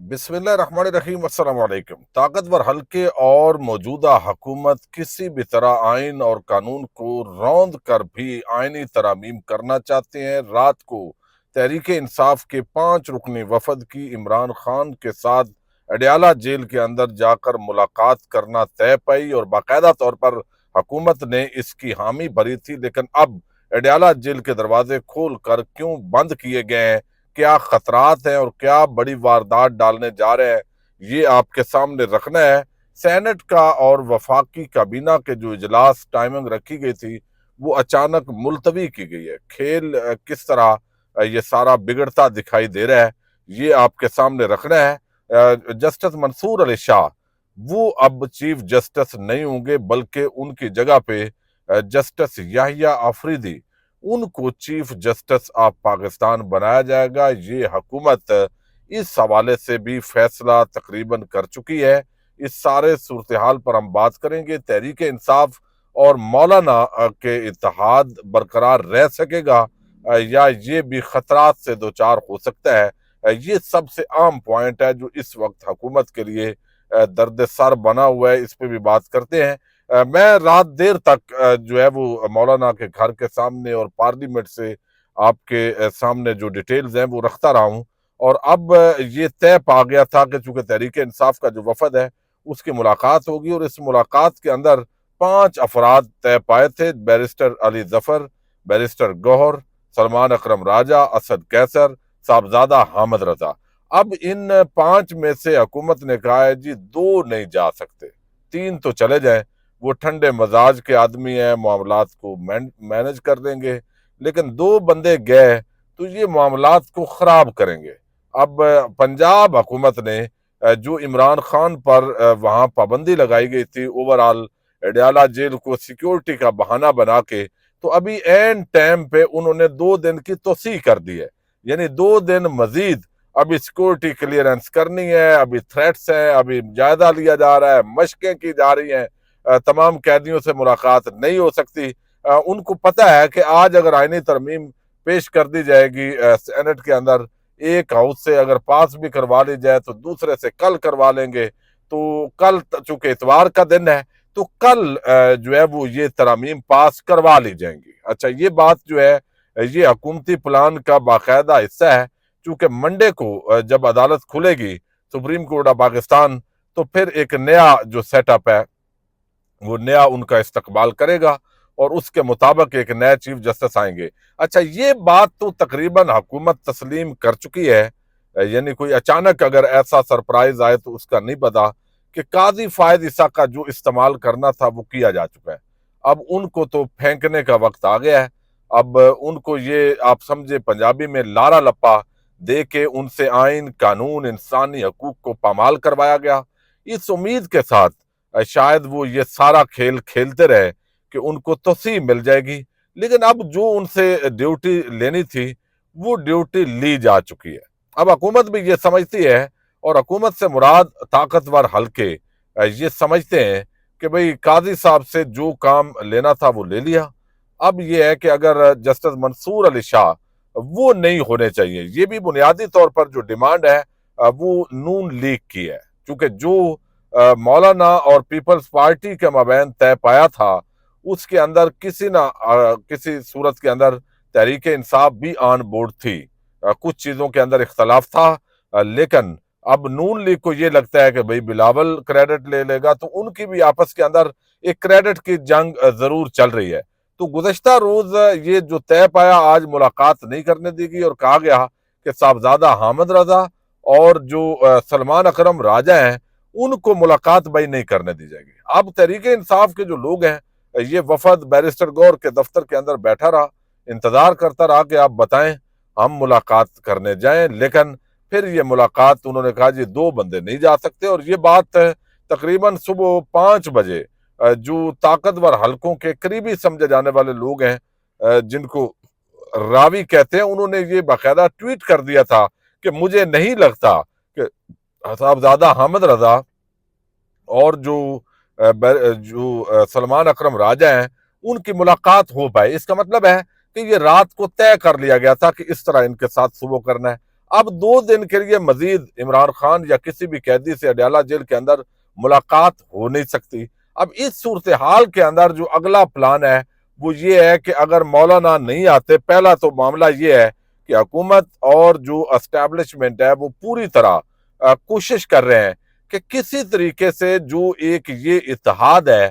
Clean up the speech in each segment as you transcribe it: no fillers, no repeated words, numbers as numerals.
بسم اللہ الرحمن الرحیم السلام علیکم۔ طاقتور حلقے اور موجودہ حکومت کسی بھی طرح آئین اور قانون کو روند کر بھی آئینی ترامیم کرنا چاہتے ہیں۔ رات کو تحریک انصاف کے 5 رکنی وفد کی عمران خان کے ساتھ اڈیالہ جیل کے اندر جا کر ملاقات کرنا طے پائی اور باقاعدہ طور پر حکومت نے اس کی حامی بھری تھی، لیکن اب اڈیالہ جیل کے دروازے کھول کر کیوں بند کیے گئے ہیں، کیا خطرات ہیں اور کیا بڑی واردات ڈالنے جا رہے ہیں، یہ آپ کے سامنے رکھنا ہے۔ سینٹ کا اور وفاقی کابینہ کے جو اجلاس ٹائمنگ رکھی گئی تھی وہ اچانک ملتوی کی گئی ہے۔ کھیل کس طرح یہ سارا بگڑتا دکھائی دے رہا ہے، یہ آپ کے سامنے رکھنا ہے۔ جسٹس منصور علی شاہ وہ اب چیف جسٹس نہیں ہوں گے، بلکہ ان کی جگہ پہ جسٹس یحییٰ آفریدی ان کو چیف جسٹس آف پاکستان بنایا جائے گا۔ یہ حکومت اس حوالے سے بھی فیصلہ تقریباً کر چکی ہے۔ اس سارے صورتحال پر ہم بات کریں گے۔ تحریک انصاف اور مولانا کے اتحاد برقرار رہ سکے گا یا یہ بھی خطرات سے دوچار ہو سکتا ہے، یہ سب سے عام پوائنٹ ہے جو اس وقت حکومت کے لیے درد سر بنا ہوا ہے۔ اس پہ بھی بات کرتے ہیں۔ میں رات دیر تک جو ہے وہ مولانا کے گھر کے سامنے اور پارلیمنٹ سے آپ کے سامنے جو ڈیٹیلز ہیں وہ رکھتا رہا ہوں، اور اب یہ طے پا گیا تھا کہ چونکہ تحریک انصاف کا جو وفد ہے اس کی ملاقات ہوگی، اور اس ملاقات کے اندر 5 افراد طے پائے تھے: بیرسٹر علی ظفر، بیرسٹر گوہر، سلمان اکرم راجہ، اسد قیصر، صاحبزادہ حامد رضا۔ اب ان 5 میں سے حکومت نے کہا ہے جی 2 نہیں جا سکتے، 3 تو چلے جائیں، وہ ٹھنڈے مزاج کے آدمی ہیں، معاملات کو مینج کر دیں گے، لیکن 2 بندے گئے تو یہ معاملات کو خراب کریں گے۔ اب پنجاب حکومت نے جو عمران خان پر وہاں پابندی لگائی گئی تھی اوورال اڈیالہ جیل کو سیکیورٹی کا بہانہ بنا کے، تو ابھی این ٹائم پہ انہوں نے 2 دن کی توسیع کر دی ہے، یعنی 2 دن مزید ابھی سیکیورٹی کلیئرنس کرنی ہے، ابھی تھریٹس ہیں، ابھی جائزہ لیا جا رہا ہے، مشقیں کی جا رہی ہیں، تمام قیدیوں سے ملاقات نہیں ہو سکتی۔ ان کو پتہ ہے کہ آج اگر آئینی ترمیم پیش کر دی جائے گی سینٹ کے اندر، ایک ہاؤس سے اگر پاس بھی کروا لی جائے تو دوسرے سے کل کروا لیں گے، تو کل چونکہ اتوار کا دن ہے تو کل جو ہے وہ یہ ترامیم پاس کروا لی جائیں گی۔ اچھا، یہ بات جو ہے یہ حکومتی پلان کا باقاعدہ حصہ ہے، چونکہ منڈے کو جب عدالت کھلے گی سپریم کورٹ آف پاکستان، تو پھر ایک نیا جو سیٹ اپ ہے وہ نیا ان کا استقبال کرے گا اور اس کے مطابق ایک نئے چیف جسٹس آئیں گے۔ اچھا، یہ بات تو تقریباً حکومت تسلیم کر چکی ہے، یعنی کوئی اچانک اگر ایسا سرپرائز آئے تو اس کا نہیں پتا کہ قاضی فائد عیسیٰ کا جو استعمال کرنا تھا وہ کیا جا چکا ہے۔ اب ان کو تو پھینکنے کا وقت آ گیا ہے۔ اب ان کو یہ آپ سمجھے پنجابی میں لارا لپا دے کے ان سے آئین، قانون، انسانی حقوق کو پامال کروایا گیا، اس امید کے ساتھ شاید وہ یہ سارا کھیل کھیلتے رہے کہ ان کو توسیع مل جائے گی، لیکن اب جو ان سے ڈیوٹی لینی تھی وہ ڈیوٹی لی جا چکی ہے۔ اب حکومت بھی یہ سمجھتی ہے، اور حکومت سے مراد طاقتور حلقے یہ سمجھتے ہیں کہ بھئی قاضی صاحب سے جو کام لینا تھا وہ لے لیا۔ اب یہ ہے کہ اگر جسٹس منصور علی شاہ وہ نہیں ہونے چاہیے، یہ بھی بنیادی طور پر جو ڈیمانڈ ہے وہ نون لیگ کی ہے، چونکہ جو مولانا اور پیپلز پارٹی کے مابین طے پایا تھا اس کے اندر کسی نہ کسی صورت کے اندر تحریک انصاف بھی آن بورڈ تھی۔ کچھ چیزوں کے اندر اختلاف تھا، لیکن اب نون لیگ کو یہ لگتا ہے کہ بھئی بلاول کریڈٹ لے لے گا، تو ان کی بھی آپس کے اندر ایک کریڈٹ کی جنگ ضرور چل رہی ہے۔ تو گزشتہ روز یہ جو طے پایا، آج ملاقات نہیں کرنے دی گئی اور کہا گیا کہ صاحبزادہ حامد رضا اور جو سلمان اکرم راجہ ہیں ان کو ملاقات بھائی نہیں کرنے دی جائے گی۔ اب تحریک انصاف کے جو لوگ ہیں، یہ وفد بیرسٹر گور کے دفتر کے اندر بیٹھا رہا، انتظار کرتا رہا کہ آپ بتائیں ہم ملاقات کرنے جائیں، لیکن پھر یہ ملاقات انہوں نے کہا جی 2 بندے نہیں جا سکتے، اور یہ بات تقریباً صبح 5 بجے جو طاقتور حلقوں کے قریبی سمجھے جانے والے لوگ ہیں جن کو راوی کہتے ہیں، انہوں نے یہ باقاعدہ ٹویٹ کر دیا تھا کہ مجھے نہیں لگتا کہ صاحبزادہ حامد رضا اور جو سلمان اکرم راجہ ہیں ان کی ملاقات ہو پائے۔ اس کا مطلب ہے کہ یہ رات کو طے کر لیا گیا تھا کہ اس طرح ان کے ساتھ صبح کرنا ہے۔ اب 2 دن کے لیے مزید عمران خان یا کسی بھی قیدی سے اڈیالہ جیل کے اندر ملاقات ہو نہیں سکتی۔ اب اس صورتحال کے اندر جو اگلا پلان ہے وہ یہ ہے کہ اگر مولانا نہیں آتے، پہلا تو معاملہ یہ ہے کہ حکومت اور جو اسٹیبلشمنٹ ہے وہ پوری طرح کوشش کر رہے ہیں کہ کسی طریقے سے جو ایک یہ اتحاد ہے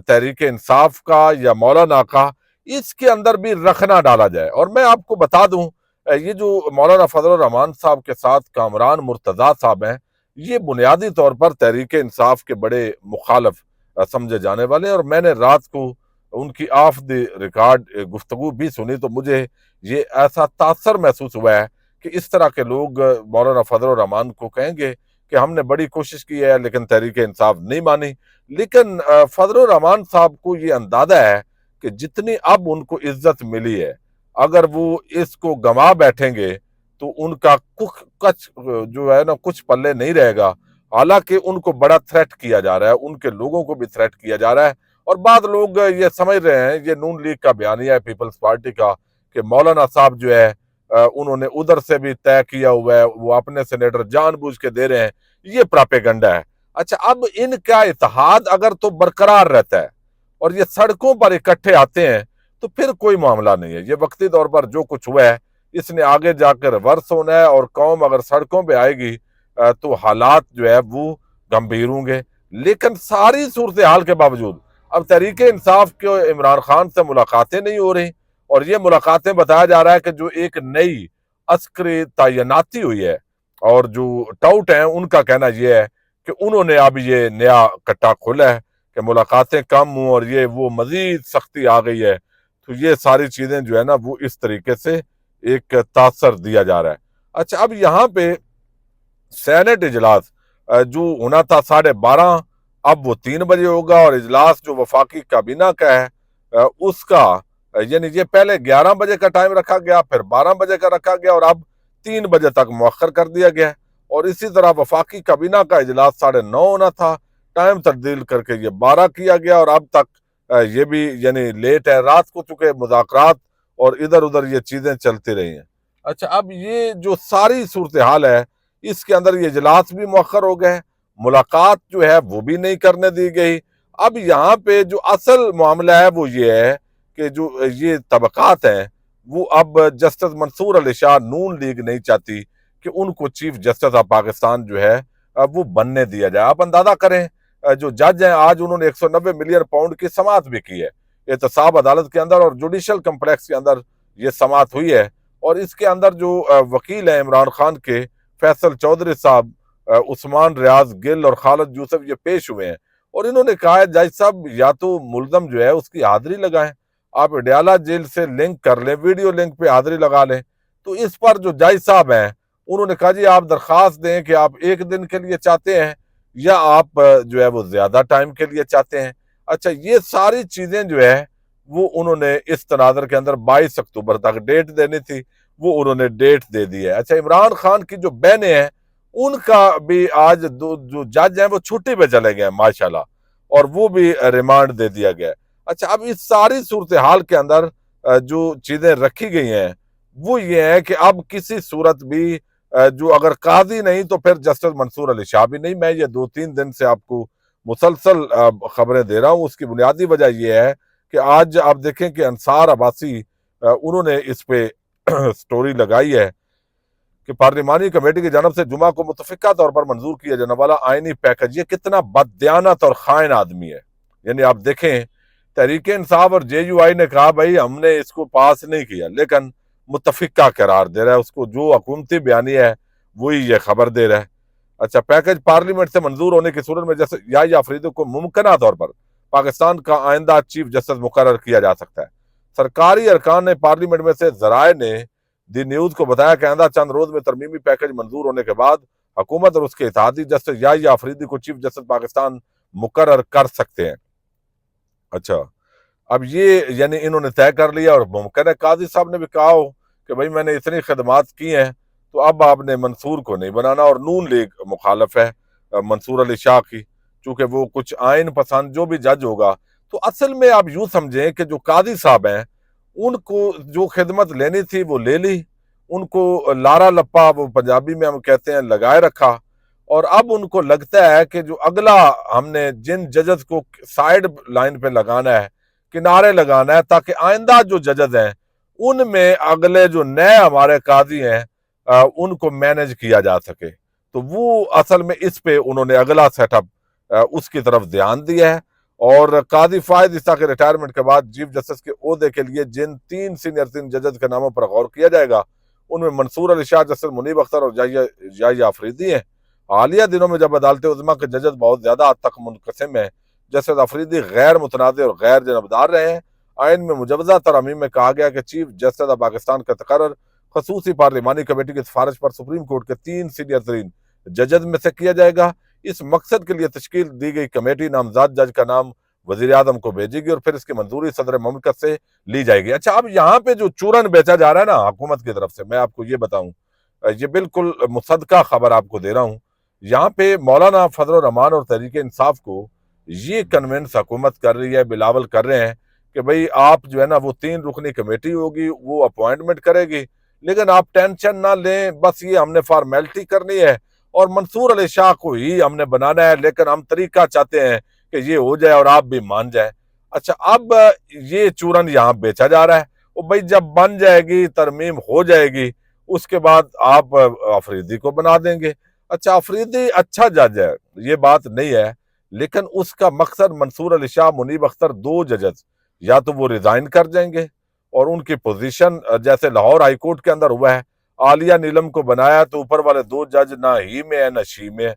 تحریک انصاف کا یا مولانا کا، اس کے اندر بھی رخنا ڈالا جائے۔ اور میں آپ کو بتا دوں یہ جو مولانا فضل الرحمان صاحب کے ساتھ کامران مرتضیٰ صاحب ہیں، یہ بنیادی طور پر تحریک انصاف کے بڑے مخالف سمجھے جانے والے ہیں، اور میں نے رات کو ان کی آف دی ریکارڈ گفتگو بھی سنی تو مجھے یہ ایسا تاثر محسوس ہوا ہے کہ اس طرح کے لوگ مولانا فضل الرحمان کو کہیں گے کہ ہم نے بڑی کوشش کی ہے لیکن تحریک انصاف نہیں مانی۔ لیکن فضل الرحمان صاحب کو یہ اندازہ ہے کہ جتنی اب ان کو عزت ملی ہے، اگر وہ اس کو گنوا بیٹھیں گے تو ان کا کچھ جو ہے نا کچھ پلے نہیں رہے گا۔ حالانکہ ان کو بڑا تھریٹ کیا جا رہا ہے، ان کے لوگوں کو بھی تھریٹ کیا جا رہا ہے، اور بعض لوگ یہ سمجھ رہے ہیں، یہ نون لیگ کا بیانیہ ہے پیپلز پارٹی کا، کہ مولانا صاحب جو ہے انہوں نے ادھر سے بھی طے کیا ہوا ہے، وہ اپنے سینیٹر جان بوجھ کے دے رہے ہیں، یہ پراپیگنڈا ہے۔ اچھا، اب ان کا اتحاد اگر تو برقرار رہتا ہے اور یہ سڑکوں پر اکٹھے آتے ہیں تو پھر کوئی معاملہ نہیں ہے۔ یہ وقتی طور پر جو کچھ ہوا ہے اس نے آگے جا کے ریورس ہونا ہے، اور قوم اگر سڑکوں پہ آئے گی تو حالات جو ہے وہ گمبھیر ہوں گے۔ لیکن ساری صورتحال کے باوجود اب تحریک انصاف کے عمران خان سے ملاقاتیں نہیں ہو رہی، اور یہ ملاقاتیں بتایا جا رہا ہے کہ جو ایک نئی عسکری تعیناتی ہوئی ہے، اور جو ٹاؤٹ ہیں ان کا کہنا یہ ہے کہ انہوں نے اب یہ نیا کٹا کھولا ہے کہ ملاقاتیں کم ہوں اور یہ وہ مزید سختی آ گئی ہے، تو یہ ساری چیزیں جو ہے نا وہ اس طریقے سے ایک تاثر دیا جا رہا ہے۔ اچھا، اب یہاں پہ سینٹ اجلاس جو ہونا تھا 12:30، اب وہ 3 بجے ہوگا، اور اجلاس جو وفاقی کابینہ کا ہے اس کا یعنی یہ پہلے 11 بجے کا ٹائم رکھا گیا، پھر 12 بجے کا رکھا گیا، اور اب 3 بجے تک مؤخر کر دیا گیا، اور اسی طرح وفاقی کابینہ کا اجلاس 9:30 ہونا تھا، ٹائم تبدیل کر کے یہ 12 کیا گیا، اور اب تک یہ بھی یعنی لیٹ ہے، رات کو چکے مذاکرات اور ادھر ادھر یہ چیزیں چلتی رہی ہیں۔ اچھا، اب یہ جو ساری صورتحال ہے اس کے اندر یہ اجلاس بھی مؤخر ہو گئے، ملاقات جو ہے وہ بھی نہیں کرنے دی گئی۔ اب یہاں پہ جو اصل معاملہ ہے وہ یہ ہے کہ جو یہ طبقات ہیں وہ اب جسٹس منصور علی شاہ نون لیگ نہیں چاہتی کہ ان کو چیف جسٹس آف پاکستان جو ہے وہ بننے دیا جائے۔ آپ اندازہ کریں جو جج ہیں آج انہوں نے 190 ملین پاؤنڈ کی سماعت بھی کی ہے احتساب عدالت کے اندر، اور جوڈیشل کمپلیکس کے اندر یہ سماعت ہوئی ہے، اور اس کے اندر جو وکیل ہیں عمران خان کے فیصل چودھری صاحب، عثمان ریاض گل اور خالد یوسف یہ پیش ہوئے ہیں، اور انہوں نے کہا ہے جج صاحب یا تو ملزم جو ہے اس کی حاضری لگائیں، آپ اڈیالہ جیل سے لنک کر لیں، ویڈیو لنک پہ حاضری لگا لیں۔ تو اس پر جو جج صاحب ہیں انہوں نے کہا جی آپ درخواست دیں کہ آپ 1 دن کے لیے چاہتے ہیں یا آپ جو ہے وہ زیادہ ٹائم کے لیے چاہتے ہیں۔ اچھا، یہ ساری چیزیں جو ہے وہ انہوں نے اس تناظر کے اندر 22 اکتوبر تک ڈیٹ دینی تھی، وہ انہوں نے ڈیٹ دے دی ہے۔ اچھا، عمران خان کی جو بہنیں ہیں ان کا بھی آج جو جج ہیں وہ چھٹی پہ چلے گئے ہیں ماشاءاللہ، اور وہ بھی ریمانڈ دے دیا گیا ہے۔ اچھا، اب اس ساری صورتحال کے اندر جو چیزیں رکھی گئی ہیں وہ یہ ہے کہ اب کسی صورت بھی جو اگر قاضی نہیں تو پھر جسٹس منصور علی شاہ بھی نہیں۔ میں یہ 2-3 دن سے آپ کو مسلسل خبریں دے رہا ہوں، اس کی بنیادی وجہ یہ ہے کہ آج آپ دیکھیں کہ انصار عباسی انہوں نے اس پہ سٹوری لگائی ہے کہ پارلیمانی کمیٹی کی جانب سے جمعہ کو متفقہ طور پر منظور کیا جانے والا آئینی پیکج، یہ کتنا بددیانت اور خائن آدمی ہے۔ یعنی آپ دیکھیں تحریک انصاف اور جے یو آئی نے کہا بھائی ہم نے اس کو پاس نہیں کیا، لیکن متفقہ قرار دے رہا ہے، اس کو جو حکومتی بیانیہ ہے وہی یہ خبر دے رہا ہے۔ اچھا، پیکج پارلیمنٹ سے منظور ہونے کی صورت میں جیسے یحییٰ آفریدی کو ممکنہ طور پر پاکستان کا آئندہ چیف جسٹس مقرر کیا جا سکتا ہے۔ سرکاری ارکان نے پارلیمنٹ میں سے ذرائع نے دی نیوز کو بتایا کہ آئندہ چند روز میں ترمیمی پیکج منظور ہونے کے بعد حکومت اور اس کے اتحادی جسٹس یحییٰ آفریدی کو چیف جسٹس پاکستان مقرر کر سکتے ہیں۔ اچھا، اب یہ یعنی انہوں نے طے کر لیا، اور ممکن ہے قاضی صاحب نے بھی کہا ہو کہ بھائی میں نے اتنی خدمات کی ہیں تو اب آپ نے منصور کو نہیں بنانا، اور نون لیگ مخالف ہے منصور علی شاہ کی، چونکہ وہ کچھ آئین پسند جو بھی جج ہوگا۔ تو اصل میں آپ یوں سمجھیں کہ جو قاضی صاحب ہیں ان کو جو خدمت لینی تھی وہ لے لی، ان کو لارا لپا وہ پنجابی میں ہم کہتے ہیں لگائے رکھا، اور اب ان کو لگتا ہے کہ جو اگلا ہم نے جن ججز کو سائیڈ لائن پہ لگانا ہے، کنارے لگانا ہے، تاکہ آئندہ جو ججز ہیں ان میں اگلے جو نئے ہمارے قاضی ہیں ان کو مینج کیا جا سکے، تو وہ اصل میں اس پہ انہوں نے اگلا سیٹ اپ اس کی طرف دھیان دیا ہے۔ اور قاضی فائز عیسیٰ کے ریٹائرمنٹ کے بعد چیف جسٹس کے عہدے کے لیے جن تین سینئر ججز کے ناموں پر غور کیا جائے گا، ان میں منصور علی شاہ، جسٹس منیب اختر اور یحییٰ آفریدی ہیں۔ حالیہ دنوں میں جب عدالت عظمیٰ کے ججز بہت زیادہ حد تک منقسم ہیں، جسٹس آفریدی غیر متنازع اور غیر جانبدار رہے ہیں۔ آئین میں مجوزہ ترامیم میں کہا گیا کہ چیف جسٹس آف پاکستان کا تقرر خصوصی پارلیمانی کمیٹی کی سفارش پر سپریم کورٹ کے 3 سینئر ترین ججز میں سے کیا جائے گا۔ اس مقصد کے لیے تشکیل دی گئی کمیٹی نامزد جج کا نام وزیر اعظم کو بھیجے گی اور پھر اس کی منظوری صدر مملکت سے لی جائے گی۔ اچھا، اب یہاں پہ جو چورن بیچا جا رہا ہے نا حکومت کی طرف سے، میں آپ کو یہ بتاؤں، یہ بالکل مصدقہ خبر آپ کو دے رہا ہوں۔ یہاں پہ مولانا فضل الرحمان اور تحریک انصاف کو یہ کنونس حکومت کر رہی ہے، بلاول کر رہے ہیں کہ بھئی آپ جو ہے نا وہ 3 رکنی کمیٹی ہوگی، وہ اپوائنٹمنٹ کرے گی، لیکن آپ ٹینشن نہ لیں، بس یہ ہم نے فارمیلٹی کرنی ہے اور منصور علی شاہ کو ہی ہم نے بنانا ہے، لیکن ہم طریقہ چاہتے ہیں کہ یہ ہو جائے اور آپ بھی مان جائیں۔ اچھا، اب یہ چورن یہاں بیچا جا رہا ہے، وہ بھئی جب بن جائے گی، ترمیم ہو جائے گی، اس کے بعد آپ آفریدی کو بنا دیں گے۔ اچھا، آفریدی اچھا جج ہے، یہ بات نہیں ہے، لیکن اس کا مقصد منصور علی شاہ، منیب اختر 2 ججز یا تو وہ ریزائن کر جائیں گے اور ان کی پوزیشن جیسے لاہور ہائی کورٹ کے اندر ہوا ہے، عالیہ نیلم کو بنایا تو اوپر والے 2 جج نہ ہی میں ہے نہ شی میں ہے،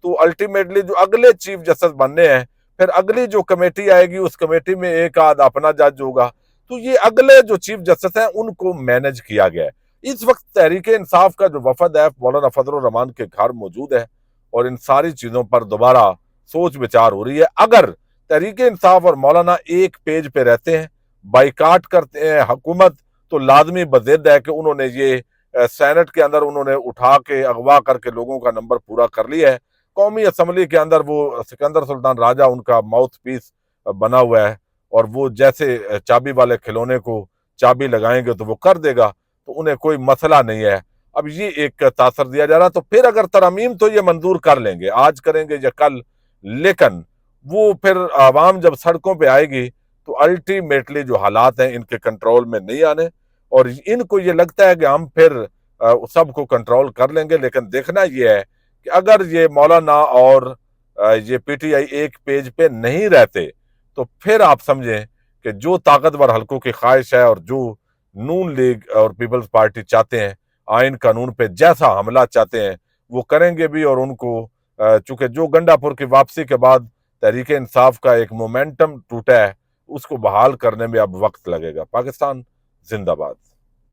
تو الٹیمیٹلی جو اگلے چیف جسٹس بننے ہیں، پھر اگلی جو کمیٹی آئے گی اس کمیٹی میں ایک آدھ اپنا جج ہوگا، تو یہ اگلے جو چیف جسٹس ہیں ان کو مینج کیا گیا ہے۔ اس وقت تحریک انصاف کا جو وفد ہے مولانا فضل الرحمان کے گھر موجود ہے اور ان ساری چیزوں پر دوبارہ سوچ بچار ہو رہی ہے۔ اگر تحریک انصاف اور مولانا ایک پیج پہ رہتے ہیں، بائیکاٹ کرتے ہیں حکومت، تو لازمی بضد ہے کہ انہوں نے یہ سینٹ کے اندر انہوں نے اٹھا کے اغوا کر کے لوگوں کا نمبر پورا کر لیا ہے۔ قومی اسمبلی کے اندر وہ سکندر سلطان راجہ ان کا ماؤتھ پیس بنا ہوا ہے، اور وہ جیسے چابی والے کھلونے کو چابی لگائیں گے تو وہ کر دے گا، تو انہیں کوئی مسئلہ نہیں ہے۔ اب یہ ایک تاثر دیا جا رہا، تو پھر اگر ترامیم تو یہ منظور کر لیں گے، آج کریں گے یا کل، لیکن وہ پھر عوام جب سڑکوں پہ آئے گی تو الٹیمیٹلی جو حالات ہیں ان کے کنٹرول میں نہیں آنے، اور ان کو یہ لگتا ہے کہ ہم پھر سب کو کنٹرول کر لیں گے، لیکن دیکھنا یہ ہے کہ اگر یہ مولانا اور یہ پی ٹی آئی ایک پیج پہ نہیں رہتے تو پھر آپ سمجھیں کہ جو طاقتور حلقوں کی خواہش ہے اور جو نون لیگ اور پیپلز پارٹی چاہتے ہیں، آئین قانون پہ جیسا حملہ چاہتے ہیں وہ کریں گے بھی، اور ان کو چونکہ جو گنڈا پور کی واپسی کے بعد تحریک انصاف کا ایک مومنٹم ٹوٹا ہے، اس کو بحال کرنے میں اب وقت لگے گا۔ پاکستان زندہ باد۔